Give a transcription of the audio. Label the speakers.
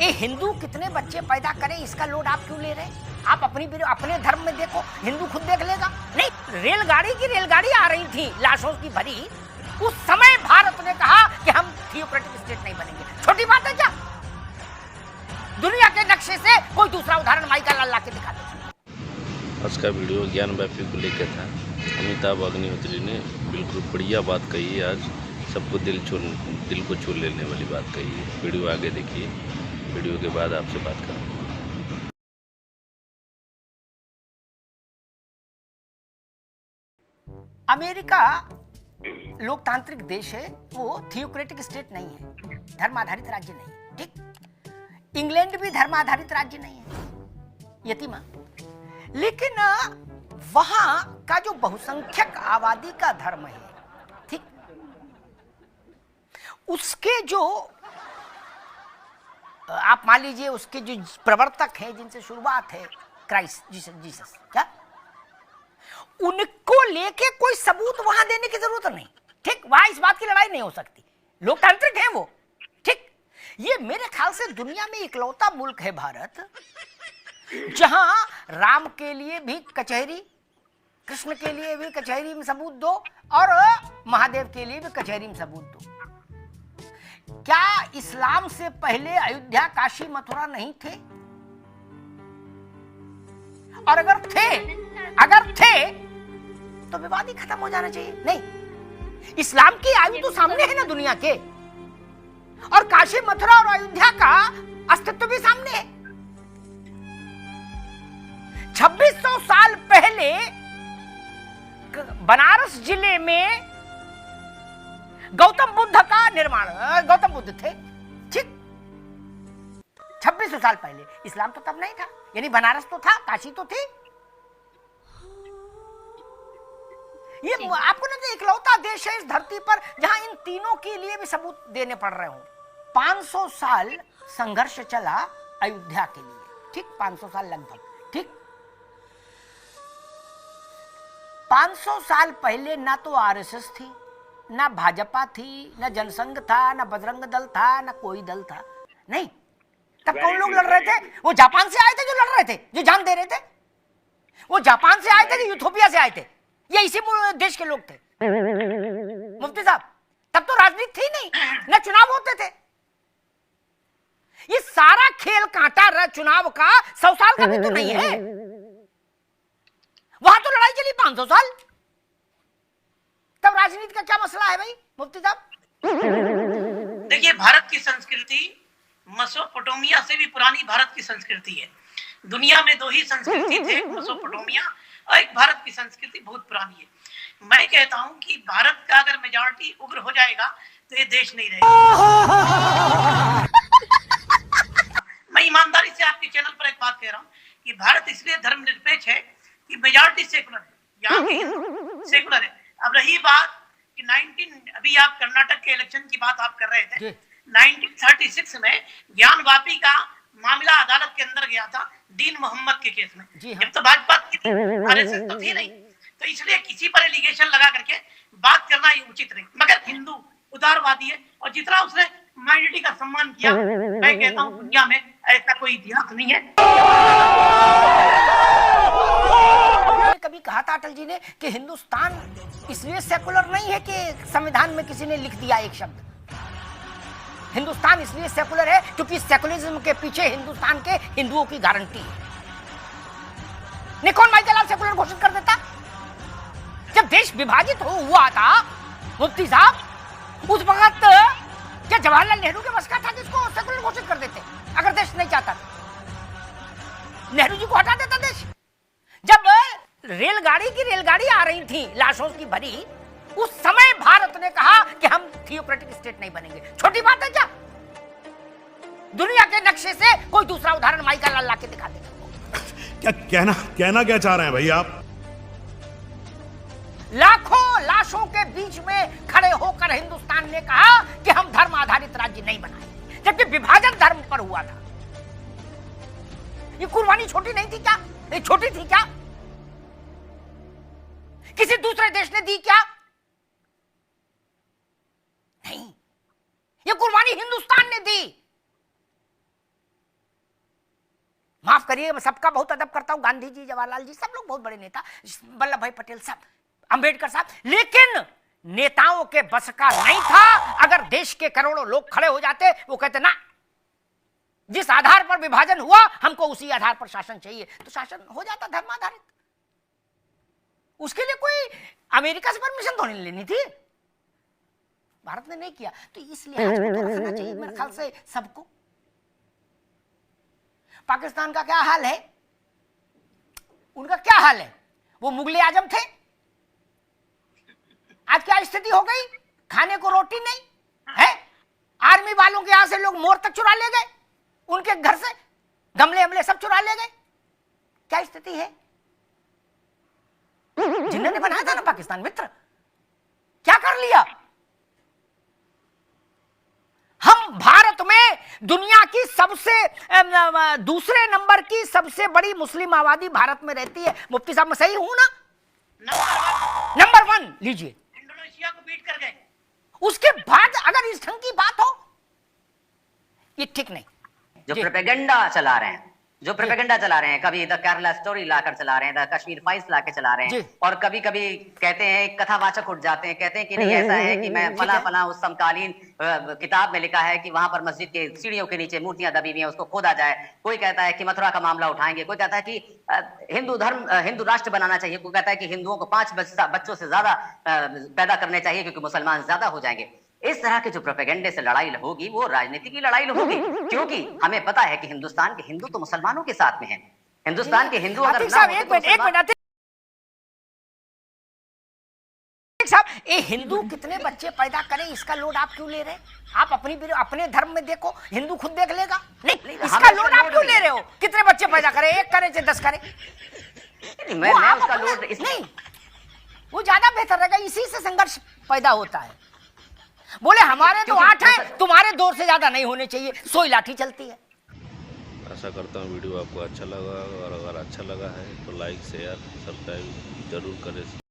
Speaker 1: ये हिंदू कितने बच्चे पैदा करें, इसका लोड आप क्यों ले रहे हैं? आप अपने धर्म में देखो, हिंदू खुद देख लेगा। नहीं, रेलगाड़ी आ रही थी लाशों की भरी, उस समय भारत ने कहा कि हम थियोक्रेटिक स्टेट नहीं बनेंगे। छोटी बात है क्या? दुनिया के नक्शे से कोई दूसरा उदाहरण माइकल लाल ला के दिखा दो।
Speaker 2: आज का वीडियो ज्ञानव्यापी को लेकर था। अमिताभ अग्निहोत्री ने बिल्कुल बढ़िया बात कही है। आज सबको दिल को छू लेने वाली बात कही है। वीडियो आगे देखिए, वीडियो के बाद आपसे बात करूँगा।
Speaker 1: अमेरिका लोकतांत्रिक देश है, वो थियोक्रेटिक स्टेट नहीं है, धर्म आधारित राज्य नहीं है। ठीक, इंग्लैंड भी धर्म आधारित राज्य नहीं है, यतीमा। लेकिन वहां का जो बहुसंख्यक आबादी का धर्म है, ठीक, उसके जो आप मान लीजिए उसके जो प्रवर्तक हैं, जिनसे शुरुआत है क्राइस्ट जीसस, क्या उनको लेके कोई सबूत वहां देने की जरूरत नहीं। ठीक, वहां इस बात की लड़ाई नहीं हो सकती, लोकतांत्रिक है वो। ठीक, ये मेरे ख्याल से दुनिया में इकलौता मुल्क है भारत, जहां राम के लिए भी कचहरी, कृष्ण के लिए भी कचहरी में सबूत दो, और महादेव के लिए भी कचहरी में सबूत दो। क्या इस्लाम से पहले अयोध्या, काशी, मथुरा नहीं थे? और अगर थे तो विवाद ही खत्म हो जाना चाहिए। नहीं, इस्लाम की आयु तो सामने है ना दुनिया के, और काशी, मथुरा और अयोध्या का अस्तित्व भी सामने है। 2600 साल पहले बनारस जिले में गौतम बुद्ध का निर्माण, गौतम बुद्ध थे। ठीक, 2600 साल पहले। इस्लाम तो तब नहीं था, यानी बनारस तो था, काशी तो थी। ये आपको ना तो इकलौता देश है इस धरती पर जहां इन तीनों के लिए भी सबूत देने पड़ रहे हों। 500 साल संघर्ष चला अयोध्या के लिए। ठीक, 500 साल लगभग। ठीक, 500 साल पहले ना तो आरएसएस थी, ना भाजपा थी, ना जनसंघ था, ना बजरंग दल था, ना कोई दल था। नहीं, तब कौन लोग लड़ रहे थे? वो जापान से आए थे जो लड़ रहे थे, जो जान दे रहे थे। वो जापान से आए थे कि यूथोपिया से आए थे? ये इसी देश के लोग थे। मुफ्ती साहब, तब तो राजनीति थी नहीं, न चुनाव होते थे। ये सारा खेल कांटा रहा चुनाव का 100 साल का भी तो नहीं है। वहां तो लड़ाई चली 500 साल। तब राजनीति का क्या मसला है भाई मुफ्ती साहब?
Speaker 3: देखिए, भारत की संस्कृति मेसोपोटामिया से भी पुरानी भारत की संस्कृति है। दुनिया में 2 ही संस्कृति थे, मेसोपोटामिया और एक भारत की संस्कृति बहुत पुरानी है। मैं कहता हूं कि भारत का अगर मेजॉरिटी उग्र हो जाएगा तो ये देश नहीं रहेगा। मैं ईमानदारी से आपके चैनल पर एक बात कह रहा हूं कि भारत इसलिए धर्मनिरपेक्ष है कि मेजॉरिटी सेकुलर है, यहाँ की सेकुलर है। अब रही बात कि अभी आप कर्नाटक के इलेक्शन की बात आप कर रहे थे, 1936 में ज्ञानवापी का मामला अदालत के अंदर गया था दीन मोहम्मद के केस में। जब तो भाजपा की थी, आरएसएस तो थी नहीं, तो इसलिए किसी पर एलिगेशन लगा करके बात करना ये उचित नहीं। मगर हिंदू उदारवादी है, और जितना उसने माइनॉरिटी का सम्मान किया, मैं कहता हूँ दुनिया में ऐसा कोई इतिहास नहीं है।
Speaker 1: कभी कहा था अटल जी ने कि हिंदुस्तान इसलिए सेकुलर नहीं है कि संविधान में किसी ने लिख दिया एक शब्द। हिंदुस्तान इसलिए सेकुलर है क्योंकि सेकुलरिज्म के पीछे हिंदुस्तान के हिंदुओं की गारंटी है। नहीं, कौन माइकल लाल सेकुलर घोषित कर देता? जब देश विभाजित हुआ था मुफ्ती साहब, उस वक्त क्या जवाहरलाल नेहरू के बस का था जिसको सेकुलर घोषित कर देते? अगर देश नहीं चाहता, नेहरू जी को हटा देता देश। जब रेलगाड़ी आ रही थी लाशों की भरी, उस समय भारत ने कहा कि हम थियोक्रेटिक स्टेट नहीं बनेंगे। छोटी बात है क्या? दुनिया के नक्शे से कोई दूसरा उदाहरण माइकल लाल ला के दिखा देगा।
Speaker 4: क्या कहना क्या चाह रहे हैं भाई आप?
Speaker 1: लाखों लाशों के बीच में खड़े होकर हिंदुस्तान ने कहा कि हम धर्म आधारित राज्य नहीं बनाएंगे, जबकि विभाजन धर्म पर हुआ था। ये कुर्बानी छोटी नहीं थी क्या? ये छोटी थी क्या? किसी दूसरे देश ने दी क्या? नहीं, ये कुर्बानी हिंदुस्तान ने दी। माफ करिए, मैं सबका बहुत अदब करता हूं, गांधी जी, जवाहरलाल जी, सब लोग बहुत बड़े नेता, वल्लभ भाई पटेल सब, अंबेडकर साहब, लेकिन नेताओं के बस का नहीं था। अगर देश के करोड़ों लोग खड़े हो जाते, वो कहते ना, जिस आधार पर विभाजन हुआ हमको उसी आधार पर शासन चाहिए, तो शासन हो जाता धर्माधारित। उसके लिए कोई अमेरिका से परमिशन तो नहीं लेनी थी, भारत ने नहीं किया। तो इसलिए आज तो रखना चाहिए मेरे ख्याल से सबको। पाकिस्तान का क्या हाल है, उनका क्या हाल है, वो मुगले आजम थे, आज क्या स्थिति हो गई, खाने को रोटी नहीं है, आर्मी वालों के यहां से लोग मोर तक चुरा ले गए, उनके घर से गमले हमले सब चुरा ले गए, क्या स्थिति है। जिन्होंने बनाया था ना पाकिस्तान मित्र, क्या कर लिया। हम भारत में दुनिया की सबसे दूसरे नंबर की सबसे बड़ी मुस्लिम आबादी भारत में रहती है। मुफ्ती साहब मैं सही हूं ना? नंबर 1 लीजिए,
Speaker 3: इंडोनेशिया को बीट कर गए।
Speaker 1: उसके बाद अगर इस ढंग की बात हो, ये ठीक नहीं।
Speaker 5: जो प्रोपेगेंडा चला रहे हैं, जो प्रोपेगेंडा चला रहे हैं, कभी द केरला स्टोरी लाकर चला रहे हैं, द कश्मीर फाइल्स लाकर चला रहे हैं, और कभी कभी कहते हैं, कथावाचक उठ जाते हैं, कहते हैं कि नहीं ऐसा है कि मैं फला फला उस समकालीन किताब में लिखा है कि वहां पर मस्जिद के सीढ़ियों के नीचे मूर्तियां दबी हुई हैं, उसको खोदा जाए। कोई कहता है कि मथुरा का मामला उठाएंगे, कोई कहता है कि हिंदू राष्ट्र बनाना चाहिए, कोई कहता है कि हिंदुओं को 5 बच्चों से ज्यादा पैदा करने चाहिए क्योंकि मुसलमान ज्यादा हो जाएंगे। इस तरह के जो प्रोपेगेंडे से लड़ाई होगी वो राजनीति की लड़ाई होगी, क्योंकि हमें पता है कि हिंदुस्तान के हिंदू तो मुसलमानों के साथ में हैं। हिंदुस्तान के हिंदू अगर ना हो,
Speaker 1: एक मिनट साहब, ये हिंदू कितने बच्चे पैदा करें, इसका लोड आप क्यों ले रहे हैं? आप अपने धर्म में देखो, हिंदू खुद देख लेगा। नहीं, इसका लोड आप क्यों ले रहे हो? कितने बच्चे पैदा करें, 1 करे चाहे 10 करे,
Speaker 5: मैं उसका लोड
Speaker 1: नहीं, वो ज्यादा बेहतर रहेगा। इसी से संघर्ष पैदा होता है। बोले हमारे तो 8 है, तुम्हारे 2 से ज्यादा नहीं होने चाहिए, सोई लाठी चलती है।
Speaker 2: आशा करता हूँ वीडियो आपको अच्छा लगा, और अगर अच्छा लगा है तो लाइक शेयर सब्सक्राइब जरूर करें।